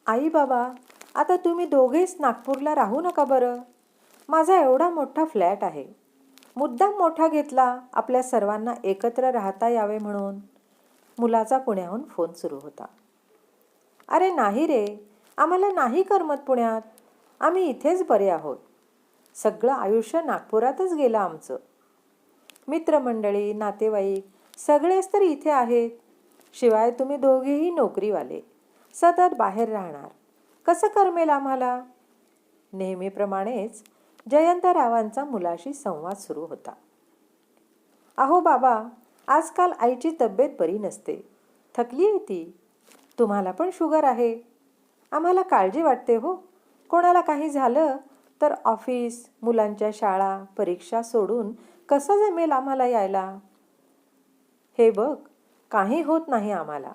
आई बाबा, आता तुम्ही दोघेच नागपूरला राहू नका बरं. माझा एवढा मोठा फ्लॅट आहे. मुद्दाम मोठा घेतला आपल्या सर्वांना एकत्र राहता यावे म्हणून. मुलाचा पुण्याहून फोन सुरू होता. अरे नाही रे, आम्हाला नाही करमत पुण्यात. आम्ही इथेच बरे आहोत. सगळं आयुष्य नागपुरातच गेलं आमचं. मित्रमंडळी, नातेवाईक सगळेच तर इथे आहेत. शिवाय तुम्ही दोघेही नोकरीवाले, सतत बाहेर राहणार. कसं करमेल आम्हाला? नेहमीप्रमाणेच जयंतरावांचा मुलाशी संवाद सुरू होता. अहो बाबा, आजकाल आईची तब्येत बरी नसते. थकली आहे ती. तुम्हाला पण शुगर आहे. आम्हाला काळजी वाटते हो. कोणाला काही झालं तर ऑफिस, मुलांच्या शाळा, परीक्षा सोडून कसं जमेल आम्हाला यायला? हे बघ, काही होत नाही आम्हाला.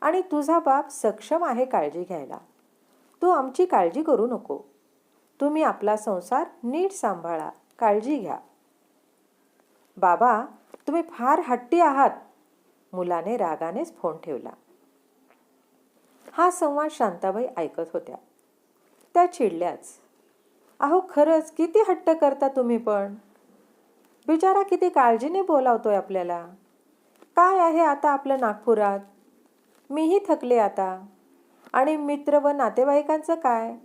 आणि तुझा बाप सक्षम आहे काळजी घ्यायला. तू आमची काळजी करू नको. तुम्ही आपला संसार नीट सांभाळा, काळजी घ्या. बाबा, तुम्ही फार हट्टी आहात. मुलाने रागानेच फोन ठेवला. हा संवाद शांताबाई ऐकत होत्या. त्या चिडल्याच. अहो खरंच किती हट्ट करता तुम्ही पण. बिचारा किती काळजीने बोलावतोय आपल्याला. काय आहे आता आपलं नागपुरात? मीही थकले आता. आणि मित्र व नातेवाईकांचं काय?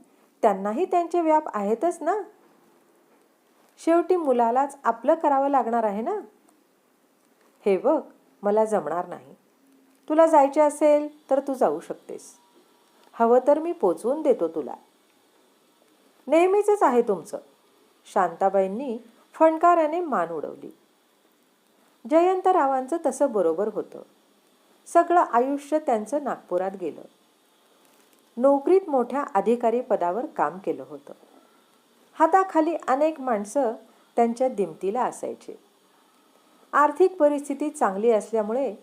त्यांनाही त्यांचे व्याप आहेतच ना. शेवटी मुलालाच आपलं करावं लागणार आहे ना. हे बघ, मला जमणार नाही. तुला जायचे असेल तर तू जाऊ शकतेस. हवं तर मी पोचवून देतो तुला. नेहमीचंच आहे तुमचं. शांताबाईंनी फणकाराने मान उडवली. जयंतरावांचं तसं बरोबर होतं. सगळं आयुष्य त्यांचं नागपुरात गेलं. नोकरीत मोठ्या अधिकारी पदावर काम केलं होतं. हाताखाली अनेक माणसं त्यांच्या दिमतीला असायचे. आर्थिक परिस्थिती चांगली असल्यामुळे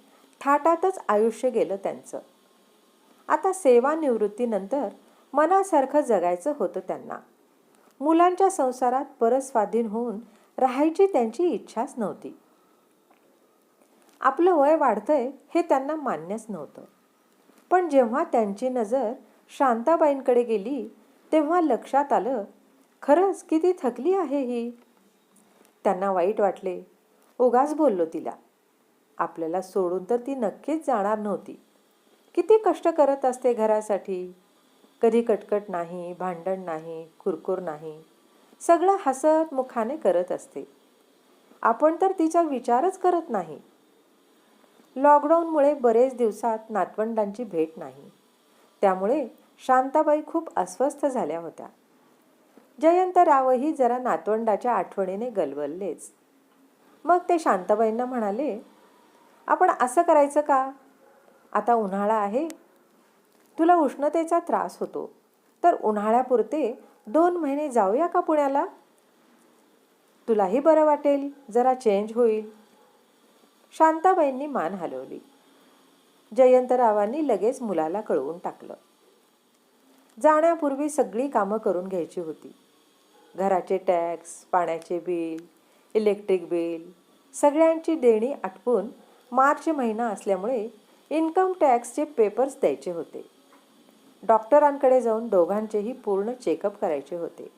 थाटातच आयुष्य गेलं त्यांचं. आता सेवानिवृत्तीनंतर मनासारखं जगायचं होतं त्यांना. मुलांच्या संसारात परत स्वाधीन होऊन राहायची त्यांची इच्छाच नव्हती. आपलं वय वाढतंय हे त्यांना मान्यच नव्हतं. पण जेव्हा त्यांची नजर शांताबाईंकडे गेली तेव्हा लक्षात आलं, खरंच किती थकली आहे ही. त्यांना वाईट वाटले. उगाच बोललो तिला. आपल्याला सोडून तर ती नक्कीच जाणार नव्हती. किती कष्ट करत असते घरासाठी. कधी कटकट नाही, भांडण नाही, कुरकुर नाही. सगळं हसत मुखाने करत असते. आपण तर तिचा विचारच करत नाही. लॉकडाऊनमुळे बरेच दिवसात नातवंडांची भेट नाही. त्यामुळे शांताबाई खूप अस्वस्थ झाल्या होत्या. जयंतरावही जरा नातवंडाच्या आठवणीने गलबललेच. मग ते शांताबाईंना म्हणाले, आपण असं करायचं का? आता उन्हाळा आहे. तुला उष्णतेचा त्रास होतो, तर उन्हाळ्यापुरते 2 महिने जाऊया का पुण्याला? तुलाही बरं वाटेल, जरा चेंज होईल. शांताबाईंनी मान हलवली. जयंतरावांनी लगेच मुलाला कळवून टाकलं. जाण्यापूर्वी सगळी कामं करून घ्यायची होती. घराचे टॅक्स, पाण्याचे बिल, इलेक्ट्रिक बिल सगळ्यांची देणी आटपून मार्च महिना असल्यामुळे इन्कम टॅक्सचे पेपर्स द्यायचे होते. डॉक्टरांकडे जाऊन दोघांचेही पूर्ण चेकअप करायचे होते.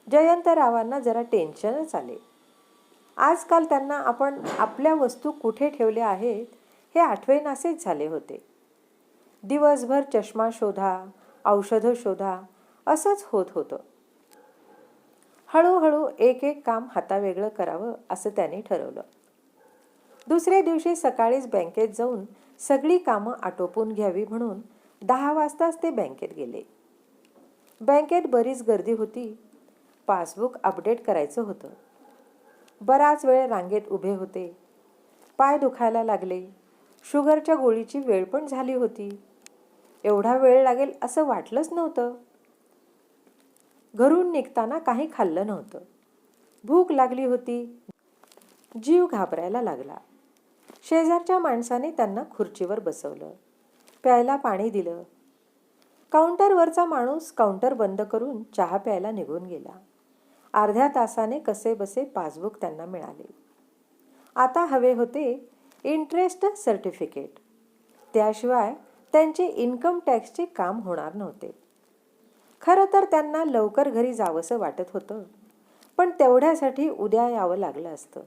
जयंतरावांना जरा टेन्शनच आले. आजकाल त्यांना आपण आपल्या वस्तू कुठे ठेवल्या आहेत हे आठवेनासेच झाले होते. दिवसभर चष्मा शोधा, औषधं शोधा असंच होत होतं. हळूहळू एक एक काम हातावेगळं करावं असं त्यांनी ठरवलं. दुसऱ्या दिवशी सकाळीच बँकेत जाऊन सगळी कामं आटोपून घ्यावी म्हणून 10 वाजताच ते बँकेत गेले. बँकेत बरीच गर्दी होती. पासबुक अपडेट करायचं होतं. बराच वेळ रांगेत उभे होते. पाय दुखायला लागले. शुगरच्या गोळीची वेळ पण झाली होती. एवढा वेळ लागेल असं वाटलंच नव्हतं. घरून निघताना काही खाल्लं नव्हतं. भूक लागली होती. जीव घाबरायला लागला. शेजारच्या माणसाने त्यांना खुर्चीवर बसवलं. प्यायला पाणी दिलं. काउंटरवरचा माणूस काउंटर बंद करून चहा प्यायला निघून गेला. अर्ध्या तासाने कसेबसे पासबुक त्यांना मिळाले. आता हवे होते इंटरेस्ट सर्टिफिकेट. त्याशिवाय त्यांचे इन्कम टॅक्सचे काम होणार नव्हते. खरं तर त्यांना लवकर घरी जावंसं वाटत होतं, पण तेवढ्यासाठी उद्या यावं लागलं असतं.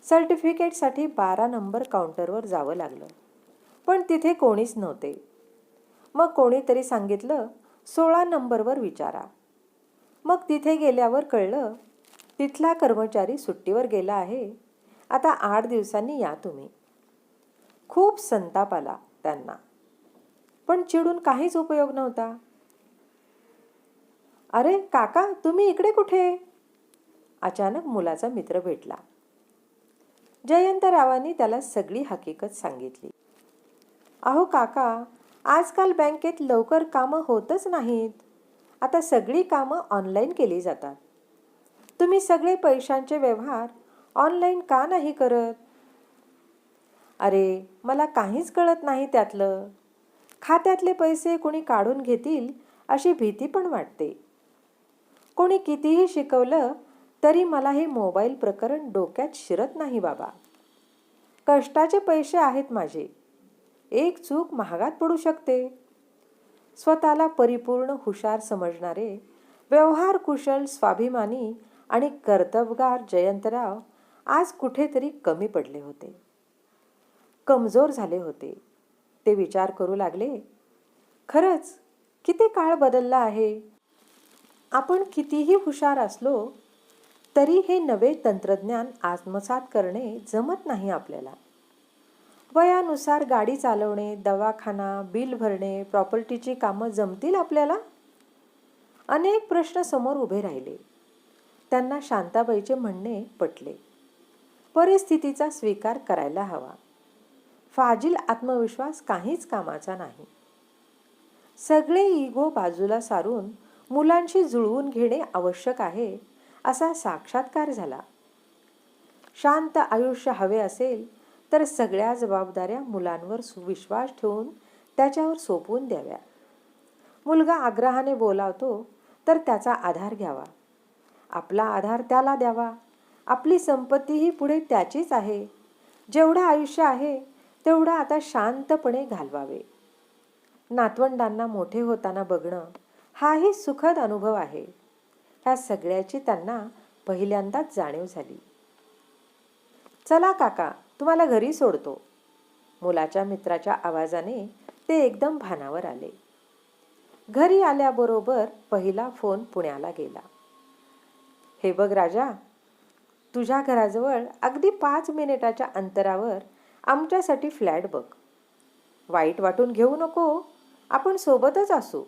सर्टिफिकेटसाठी 12 नंबर काउंटरवर जावं लागलं, पण तिथे कोणीच नव्हते. मग कोणीतरी सांगितलं 16 नंबरवर विचारा. मग तिथे गेल्यावर कळलं तिथला कर्मचारी सुट्टीवर गेला आहे. आता 8 दिवसांनी या तुम्ही. खूप संताप आला त्यांना, पण चिडून काहीच उपयोग नव्हता. अरे काका, तुम्ही इकडे कुठे? अचानक मुलाचा मित्र भेटला. जयंतरावांनी त्याला सगळी हकीकत सांगितली. अहो काका, आजकाल बँकेत लवकर कामं होतच नाहीत. आता सगळी कामं ऑनलाईन केली जातात. तुम्ही सगळे पैशांचे व्यवहार ऑनलाईन का नाही करत? अरे, मला काहीच कळत नाही त्यातलं. खात्यातले पैसे कोणी काढून घेतील अशी भीती पण वाटते. कोणी कितीही शिकवलं तरी मला हे मोबाईल प्रकरण डोक्यात शिरत नाही बाबा. कष्टाचे पैसे आहेत माझे. एक चूक महागात पडू शकते. स्वतःला परिपूर्ण हुशार समजणारे, व्यवहार कुशल, स्वाभिमानी आणि कर्तबगार जयंतराव आज कुठेतरी कमी पडले होते. कमजोर झाले होते. ते विचार करू लागले, खरंच किती काळ बदलला आहे. आपण कितीही हुशार असलो तरी हे नवे तंत्रज्ञान आत्मसात करणे जमत नाही आपल्याला. वयानुसार गाडी चालवणे, दवाखाना, बिल भरणे, प्रॉपर्टीची कामं जमतील आपल्याला? अनेक प्रश्न समोर उभे राहिले. त्यांना शांताबाईचे म्हणणे पटले. परिस्थितीचा स्वीकार करायला हवा. फाजील आत्मविश्वास काहीच कामाचा नाही. सगळे इगो बाजूला सारून मुलांशी जुळवून घेणे आवश्यक आहे असा साक्षात्कार झाला. शांत आयुष्य हवे असेल तर सगळ्या जबाबदाऱ्या मुलांवर विश्वास ठेवून त्याच्यावर सोपवून द्याव्या. मुलगा आग्रहाने बोलावतो तर त्याचा आधार घ्यावा. आपला आधार त्याला द्यावा. आपली संपत्तीही पुढे त्याचीच आहे. जेवढं आयुष्य आहे तेवढं आता शांतपणे घालवावे. नातवंडांना मोठे होताना बघणं हाही सुखद अनुभव आहे. ह्या सगळ्याची त्यांना पहिल्यांदाच जाणीव झाली. चला काका, तुम्हाला घरी सोडतो. मुलाच्या मित्राच्या आवाजाने ते एकदम भानावर आले. घरी आल्याबरोबर पहिला फोन पुण्याला गेला. हे बघ राजा, तुझ्या घराजवळ अगदी 5 मिनिटाच्या अंतरावर आमच्यासाठी फ्लॅट बघ. वाईट वाटून घेऊ नको, आपण सोबतच असू.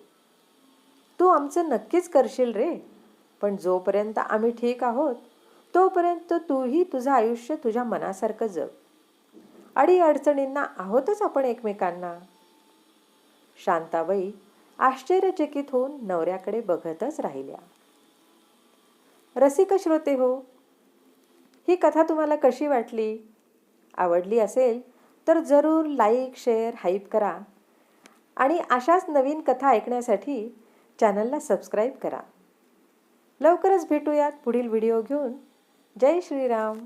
तू आमचं नक्कीच करशील रे. पण जोपर्यंत आम्ही ठीक आहोत तोपर्यंत तूही तुझं आयुष्य तुझ्या मनासारखं जग. अडीअडचणींना आहोतच आपण एकमेकांना. शांताबाई आश्चर्यचकित होऊन नवऱ्याकडे बघतच राहिल्या. रसिक श्रोते हो, ही कथा तुम्हाला कशी वाटली? आवडली असेल तर जरूर लाईक, शेअर, हाईप करा आणि अशाच नवीन कथा ऐकण्यासाठी चॅनलला सबस्क्राईब करा. लवकरच भेटूयात पुढील व्हिडिओ घेऊन. जय श्रीराम.